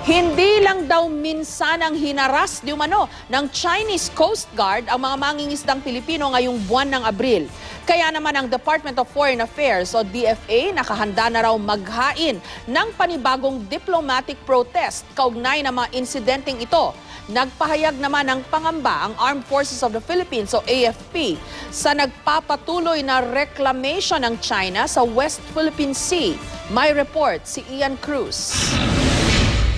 Hindi lang daw minsan ang hinaras di umano ng Chinese Coast Guard ang mga mangingisdang Pilipino ngayong buwan ng Abril. Kaya naman ang Department of Foreign Affairs o DFA nakahanda na raw maghain ng panibagong diplomatic protest kaugnay ng mga insidenteng ito. Nagpahayag naman ng pangamba ang Armed Forces of the Philippines o AFP sa nagpapatuloy na reclamation ng China sa West Philippine Sea. May report si Ian Cruz.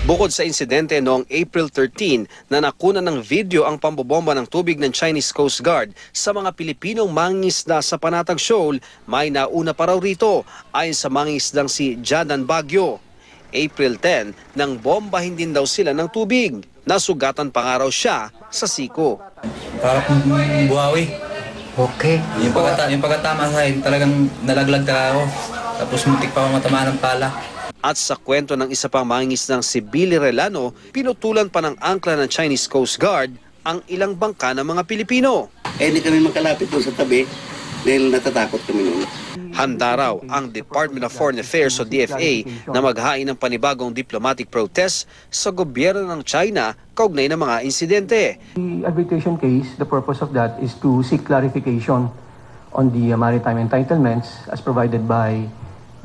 Bukod sa insidente noong April 13 na nakuna ng video ang pambobomba ng tubig ng Chinese Coast Guard sa mga Pilipinong mangingisda sa Panatag Shoal, may nauna pa raw rito ayon sa mangingisdang si Jadan Baguio. April 10 nang bombahin din daw sila ng tubig. Nasugatan pa nga raw siya sa siko. Parang buhawi. Okay. Yung pagkatama sa akin, talagang nalaglag ka ako. Tapos muntik pa ako matamaan ng pala. At sa kwento ng isa pang mangingisdang si Billy Relano, pinutulan pa ng angkla ng Chinese Coast Guard ang ilang bangka ng mga Pilipino. Hindi kami makalapit doon sa tabi dahil natatakot kami noon. Handa raw ang Department of Foreign Affairs o DFA na maghain ng panibagong diplomatic protest sa gobyerno ng China kaugnay ng mga insidente. The arbitration case, the purpose of that is to seek clarification on the maritime entitlements as provided by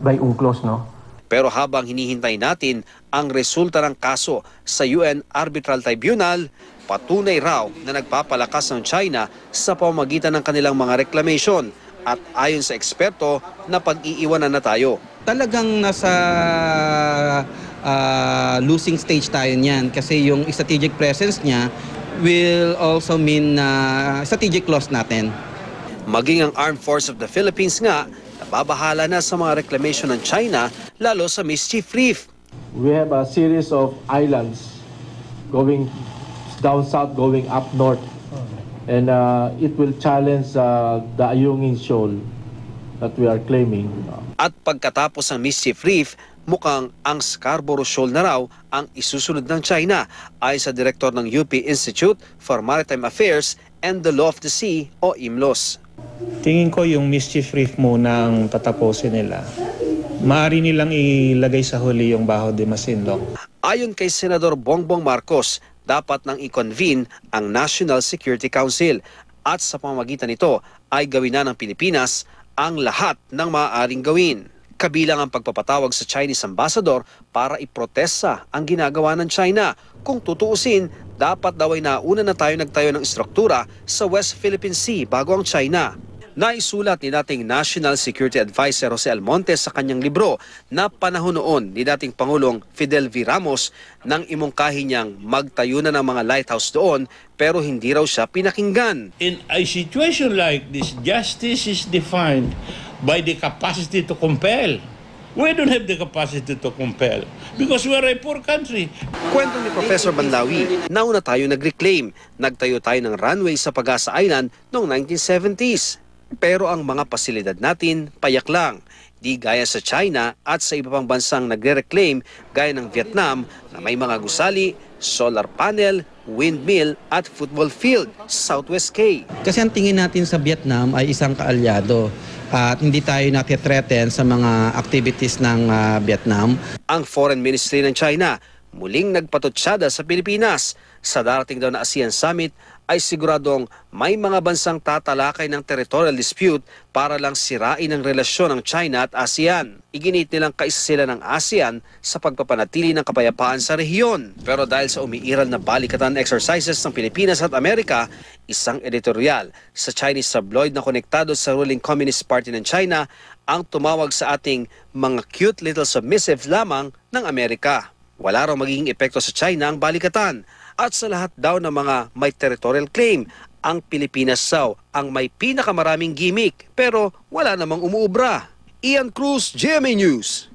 UNCLOS, no? Pero habang hinihintay natin ang resulta ng kaso sa UN Arbitral Tribunal, patunay raw na nagpapalakas ng China sa pamamagitan ng kanilang mga reclamation at ayon sa eksperto na pag-iiwanan na tayo. Talagang nasa losing stage tayo niyan kasi yung strategic presence niya will also mean strategic loss natin. Maging ang Armed Forces of the Philippines nga, nababahala na sa mga reclamation ng China lalo sa Mischief Reef. We have a series of islands going down south, going up north. And it will challenge the Ayungin Shoal that we are claiming. At pagkatapos ng Mischief Reef, mukhang ang Scarborough Shoal na raw ang isusunod ng China ayon sa direktor ng UP Institute for Maritime Affairs and the Law of the Sea o IMLOS. Tingin ko yung Mischief Reef muna ang tatapusin nila. Maaari nilang ilagay sa huli yung Bajo de Masinloc. Ayon kay Senador Bongbong Marcos, dapat nang i-convene ang National Security Council at sa pamamagitan nito ay gawin na ng Pilipinas ang lahat ng maaaring gawin. Kabilang ang pagpapatawag sa Chinese Ambassador para iprotesta ang ginagawa ng China. Kung tutuusin, dapat daw ay nauna na tayo nagtayo ng istruktura sa West Philippine Sea bago ang China. Naisulat ni dating National Security Advisor Jose Almonte sa kanyang libro na panahon noon ni dating Pangulong Fidel V. Ramos nang imungkahi niyang magtayo na ng mga lighthouse doon pero hindi raw siya pinakinggan. In a situation like this, justice is defined by the capacity to compel. We don't have the capacity to compel because we are a poor country. Kwento ni Professor Banlawi, nauna tayo nag-reclaim. Nagtayo tayo ng runway sa Pag-asa Island noong 1970s. Pero ang mga pasilidad natin, payak lang. Di gaya sa China at sa iba pang bansang nagre-reclaim gaya ng Vietnam na may mga gusali, solar panel, windmill at football field sa Southwest Cay. Kasi ang tingin natin sa Vietnam ay isang kaalyado at hindi tayo natitreten sa mga activities ng Vietnam. Ang Foreign Ministry ng China muling nagpatutsyada sa Pilipinas. Sa darating daw na ASEAN Summit ay siguradong may mga bansang tatalakay ng territorial dispute para lang sirain ang relasyon ng China at ASEAN. Iginit nilang kaisa sila ng ASEAN sa pagpapanatili ng kapayapaan sa rehiyon. Pero dahil sa umiiral na balikatan exercises ng Pilipinas at Amerika, isang editorial sa Chinese tabloid na konektado sa ruling Communist Party ng China ang tumawag sa ating mga cute little submissive lamang ng Amerika. Wala raw magiging epekto sa China ang balikatan. At sa lahat daw ng mga may territorial claim, ang Pilipinas daw ang may pinakamaraming gimmick pero wala namang umuubra. Ian Cruz, GMA News.